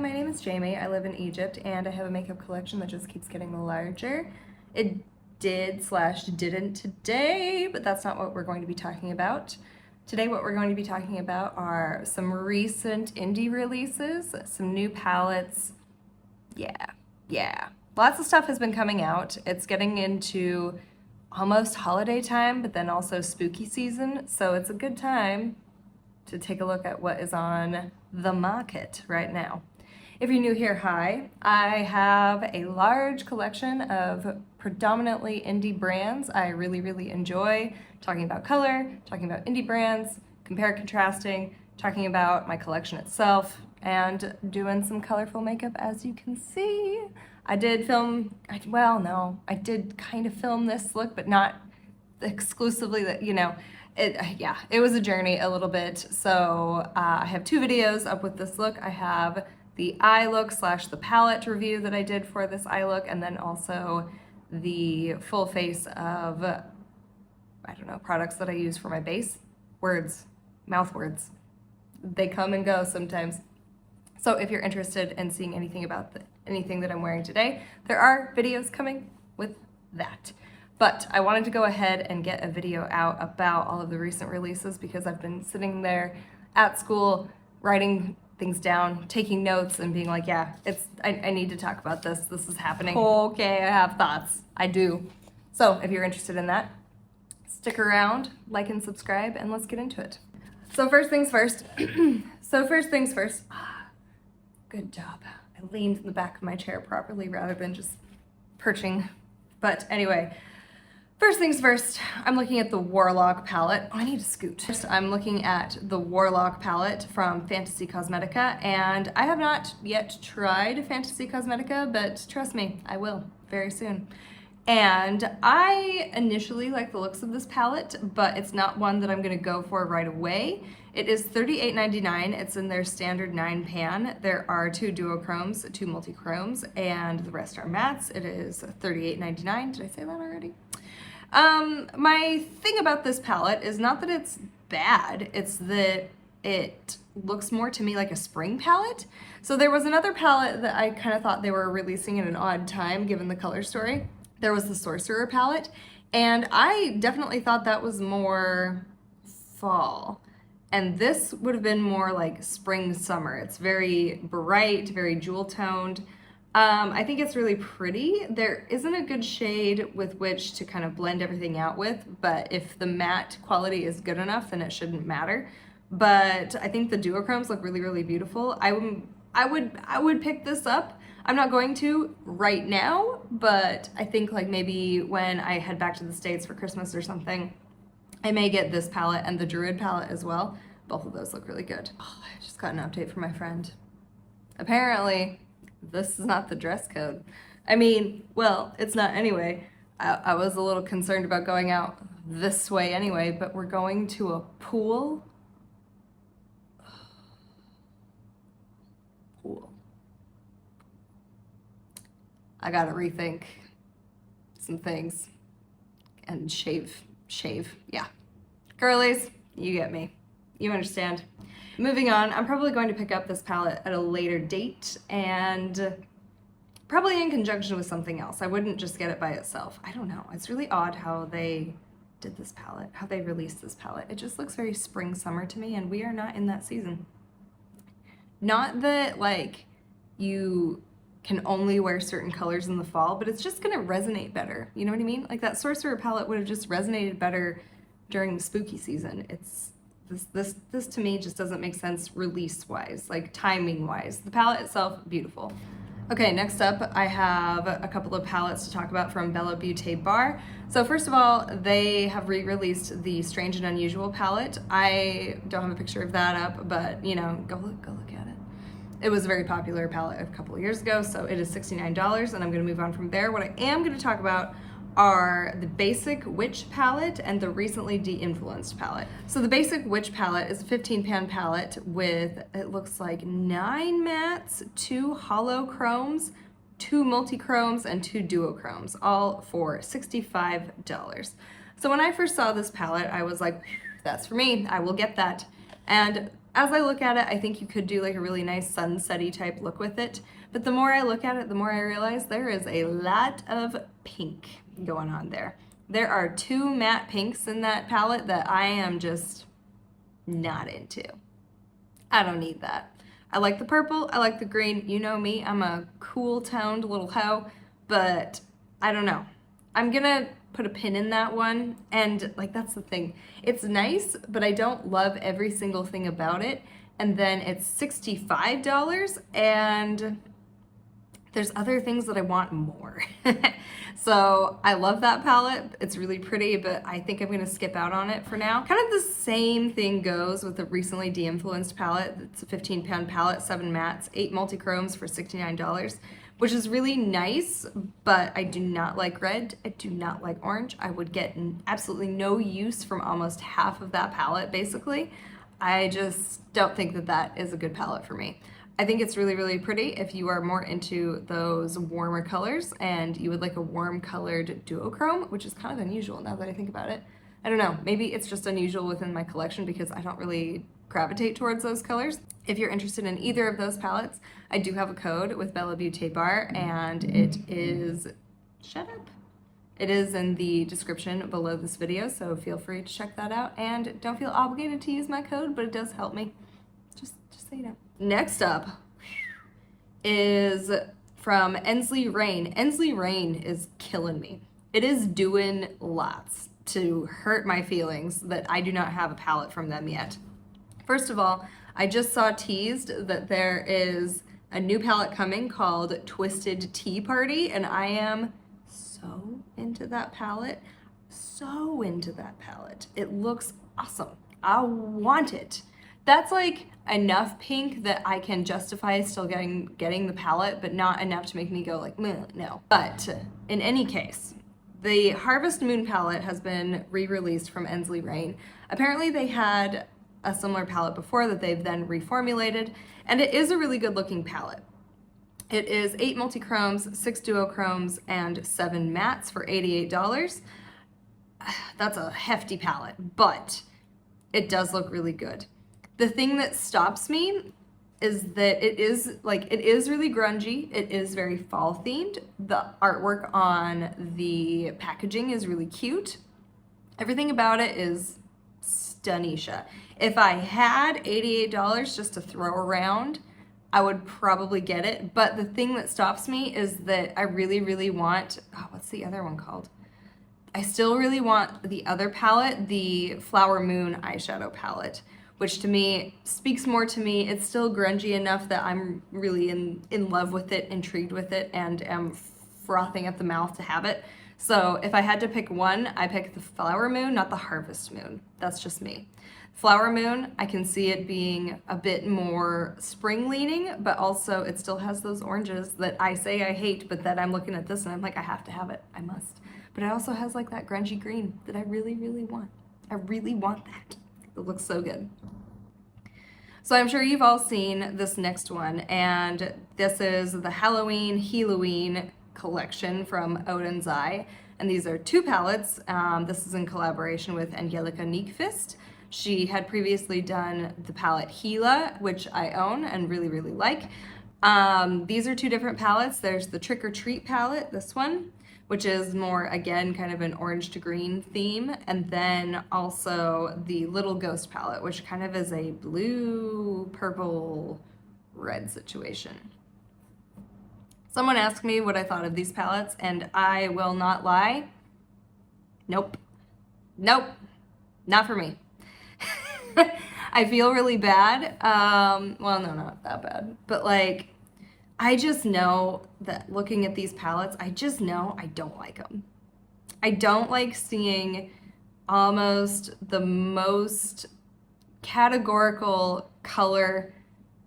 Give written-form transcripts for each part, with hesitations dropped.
my name is Jamie. I live in Egypt and I have a makeup collection that just keeps getting larger. It didn't today, but that's not what we're going to be talking about. Today what we're going to be talking about are some recent indie releases, some new palettes. Yeah. Lots of stuff has been coming out. It's getting into almost holiday time, but then also spooky season, so it's a good time to take a look at what is on the market right now. If you're new here, hi. I have a large collection of predominantly indie brands. I really enjoy talking about color, talking about indie brands, compare contrasting, talking about my collection itself, and doing some colorful makeup, as you can see. I did kind of film this look, but not exclusively that, it was a journey a little bit. So I have two videos up with this look. I have the eye look / the palette review that I did for this eye look, and then also the full face of, products that I use for my base. Mouth words. They come and go sometimes. So if you're interested in seeing anything about anything that I'm wearing today, there are videos coming with that. But I wanted to go ahead and get a video out about all of the recent releases because I've been sitting there at school writing things down, taking notes, and being like, I need to talk about this. This is happening. Okay, I have thoughts. I do. So if you're interested in that, stick around, like and subscribe, and let's get into it. So first things first. Good job. I leaned in the back of my chair properly rather than just perching. But anyway, first things first, I'm looking at the Warlock palette. Oh, I need to scoot. First, I'm looking at the Warlock palette from Fantasy Cosmetica, and I have not yet tried Fantasy Cosmetica, but trust me, I will very soon. And I initially like the looks of this palette, but it's not one that I'm gonna go for right away. It is $38.99. It's in their standard 9 pan. There are 2 duochromes, 2 multi-chromes, and the rest are mattes. It is $38.99. Did I say that already? My thing about this palette is not that it's bad, it's that it looks more to me like a spring palette. So there was another palette that I kind of thought they were releasing at an odd time given the color story. There was the Sorcerer palette, and I definitely thought that was more fall. And this would have been more like spring, summer. It's very bright, very jewel toned. I think it's really pretty. There isn't a good shade with which to kind of blend everything out with, but if the matte quality is good enough, then it shouldn't matter. But I think the duochromes look really beautiful. I would pick this up. I'm not going to right now, but I think like maybe when I head back to the States for Christmas or something, I may get this palette and the Druid palette as well. Both of those look really good. Oh, I just got an update from my friend. Apparently, this is not the dress code. I mean, well, it's not anyway. I was a little concerned about going out this way anyway, but we're going to a pool. I gotta rethink some things and shave, yeah. Girlies, you get me. You understand. Moving on, I'm probably going to pick up this palette at a later date and probably in conjunction with something else. I wouldn't just get it by itself. I don't know. It's really odd how they did this palette, how they released this palette. It just looks very spring, summer to me, and we are not in that season. Not that, like, you can only wear certain colors in the fall, but it's just gonna resonate better. You know what I mean? Like that Sorcerer palette would have just resonated better during the spooky season. It's this to me just doesn't make sense release-wise, like timing-wise. The palette itself, beautiful. Okay, next up, I have a couple of palettes to talk about from Bella Beauté Bar. So first of all, they have re-released the Strange and Unusual palette. I don't have a picture of that up, but go look at it. It was a very popular palette a couple of years ago, so it is $69, and I'm gonna move on from there. What I am gonna talk about are the Basic Witch palette and the recently de-influenced palette. So the Basic Witch palette is a 15 pan palette with, it looks like 9 mattes, 2 hollow chromes, 2 multi-chromes, and 2 duochromes, all for $65. So when I first saw this palette, I was like, that's for me, I will get that. And As I look at it, I think you could do like a really nice sunsetty type look with it. But the more I look at it, the more I realize there is a lot of pink going on there. There are 2 matte pinks in that palette that I am just not into. I don't need that. I like the purple, I like the green. You know me, I'm a cool toned little hoe, but I don't know. I'm gonna put a pin in that one, and like that's the thing. It's nice, but I don't love every single thing about it. And then it's $65, and there's other things that I want more. So I love that palette. It's really pretty, but I think I'm gonna skip out on it for now. Kind of the same thing goes with the recently de-influenced palette. It's a 15-pound palette, 7 mattes, 8 multi-chromes for $69, which is really nice, but I do not like red. I do not like orange. I would get absolutely no use from almost half of that palette, basically. I just don't think that that is a good palette for me. I think it's really, really pretty if you are more into those warmer colors and you would like a warm colored duochrome, which is kind of unusual now that I think about it. I don't know, maybe it's just unusual within my collection because I don't really gravitate towards those colors. If you're interested in either of those palettes, I do have a code with Bella Beauté Bar, and it is, shut up. It is in the description below this video, so feel free to check that out, and don't feel obligated to use my code, but it does help me. Just so you know. Next up is from Eyny Rain. Eyny Rain is killing me. It is doing lots to hurt my feelings that I do not have a palette from them yet. First of all, I just saw teased that there is a new palette coming called Twisted Tea Party, and I am so into that palette. So into that palette. It looks awesome. I want it. That's like enough pink that I can justify still getting the palette, but not enough to make me go like, no. But in any case, the Harvest Moon palette has been re-released from Eyny Rain. Apparently they had a similar palette before that they've then reformulated, and it is a really good looking palette. It is 8 multi-chromes, 6 duochromes, and 7 mattes for $88. That's a hefty palette, but it does look really good. The thing that stops me is that it is really grungy. It is very fall themed. The artwork on the packaging is really cute. Everything about it is stunnisha. If I had $88 just to throw around, I would probably get it. But the thing that stops me is that I really, really want, what's the other one called? I still really want the other palette, the Flower Moon eyeshadow palette, which to me speaks more to me. It's still grungy enough that I'm really in love with it, intrigued with it, and am frothing at the mouth to have it. So if I had to pick one, I pick the Flower Moon, not the Harvest Moon. That's just me. Flower Moon, I can see it being a bit more spring leaning, but also it still has those oranges that I say I hate, but that I'm looking at this and I'm like, I have to have it, I must. But it also has like that grungy green that I really, really want. I really want that. It looks so good. So I'm sure you've all seen this next one, and this is the Halloween collection from Odins Ey, and these are 2 palettes. This is in collaboration with Angelica Nyqvist. She had previously done the palette Gila, which I own and really, really like. These are 2 different palettes. There's the Trick or Treat palette, this one, which is more, again, kind of an orange to green theme, and then also the Little Ghost palette, which kind of is a blue, purple, red situation. Someone asked me what I thought of these palettes, and I will not lie. Nope. Nope. Not for me. I feel really bad. Well, no, not that bad. But like, I just know that looking at these palettes, I just know I don't like them. I don't like seeing almost the most categorical color,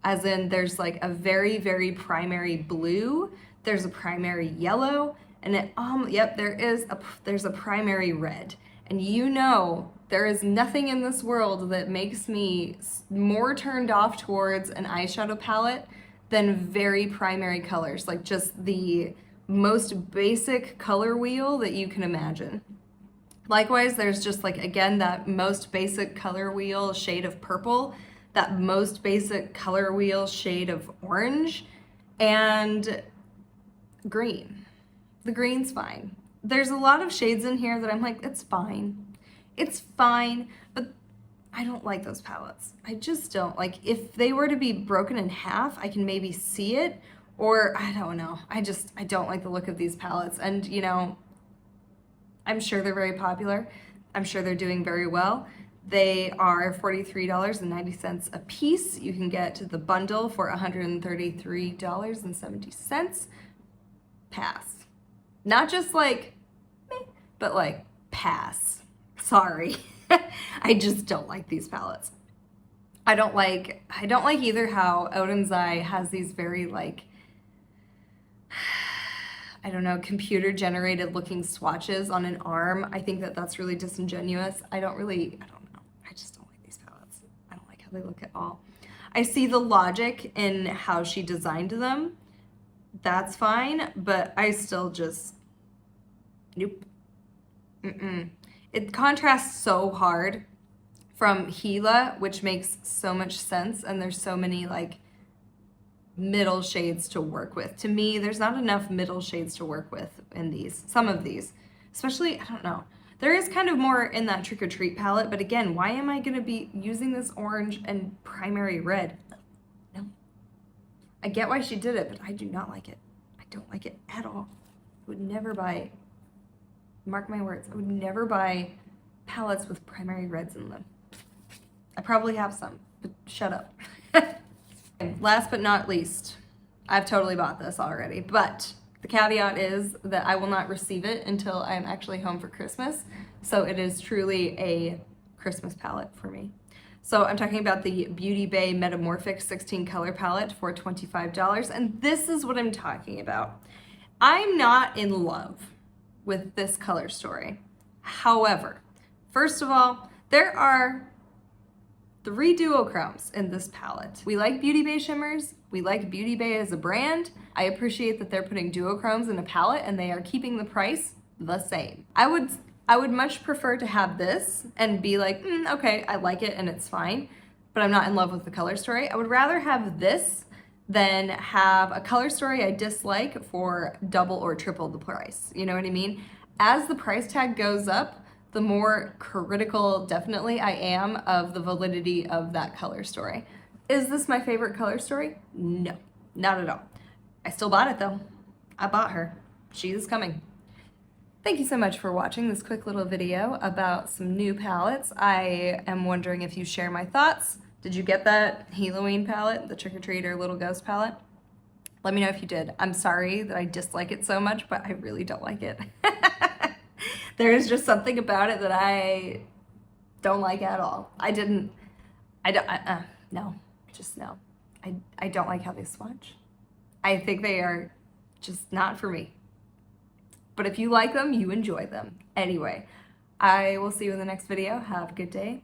as in there's like a very, very primary blue, there's a primary yellow, and it, yep, there's a primary red. And you know, there is nothing in this world that makes me more turned off towards an eyeshadow palette than very primary colors, like just the most basic color wheel that you can imagine. Likewise, there's just like, again, that most basic color wheel shade of purple that most basic color wheel shade of orange, and green. The green's fine. There's a lot of shades in here that I'm like, it's fine. It's fine, but I don't like those palettes. I just don't. Like, if they were to be broken in half, I can maybe see it, or I don't know. I don't like the look of these palettes. And, you know, I'm sure they're very popular. I'm sure they're doing very well. They are $43.90 a piece. You can get the bundle for $133.70. Pass. Not just like, meh, but like, pass. Sorry. I just don't like these palettes. I don't like either how Odins Ey has these very like, I don't know, computer generated looking swatches on an arm. I think that that's really disingenuous. I don't know. I just don't like these palettes. I don't like how they look at all. I see the logic in how she designed them. That's fine, but I still just, nope. It contrasts so hard from Gila, which makes so much sense, and there's so many like middle shades to work with. To me, there's not enough middle shades to work with in these, some of these, especially, I don't know. There is kind of more in that Trick or Treat palette, but again, why am I gonna be using this orange and primary red? No. I get why she did it, but I do not like it. I don't like it at all. I would never buy, mark my words, I would never buy palettes with primary reds in them. I probably have some, but shut up. Last but not least, I've totally bought this already, but the caveat is that I will not receive it until I'm actually home for Christmas. So it is truly a Christmas palette for me. So I'm talking about the Beauty Bay Metamorphic 16 color palette for $25. And this is what I'm talking about. I'm not in love with this color story. However, first of all, there are 3 duochromes in this palette. We like Beauty Bay shimmers. We like Beauty Bay as a brand. I appreciate that they're putting duochromes in a palette and they are keeping the price the same. I would much prefer to have this and be like, okay, I like it and it's fine, but I'm not in love with the color story. I would rather have this than have a color story I dislike for double or triple the price. You know what I mean? As the price tag goes up, the more critical definitely I am of the validity of that color story. Is this my favorite color story? No, not at all. I still bought it though. I bought her. She is coming. Thank you so much for watching this quick little video about some new palettes. I am wondering if you share my thoughts. Did you get that Halloween palette, the Trick or Treat or Little Ghost palette? Let me know if you did. I'm sorry that I dislike it so much, but I really don't like it. There is just something about it that I don't like at all. No, just no. I don't like how they swatch. I think they are just not for me. But if you like them, you enjoy them. Anyway, I will see you in the next video. Have a good day.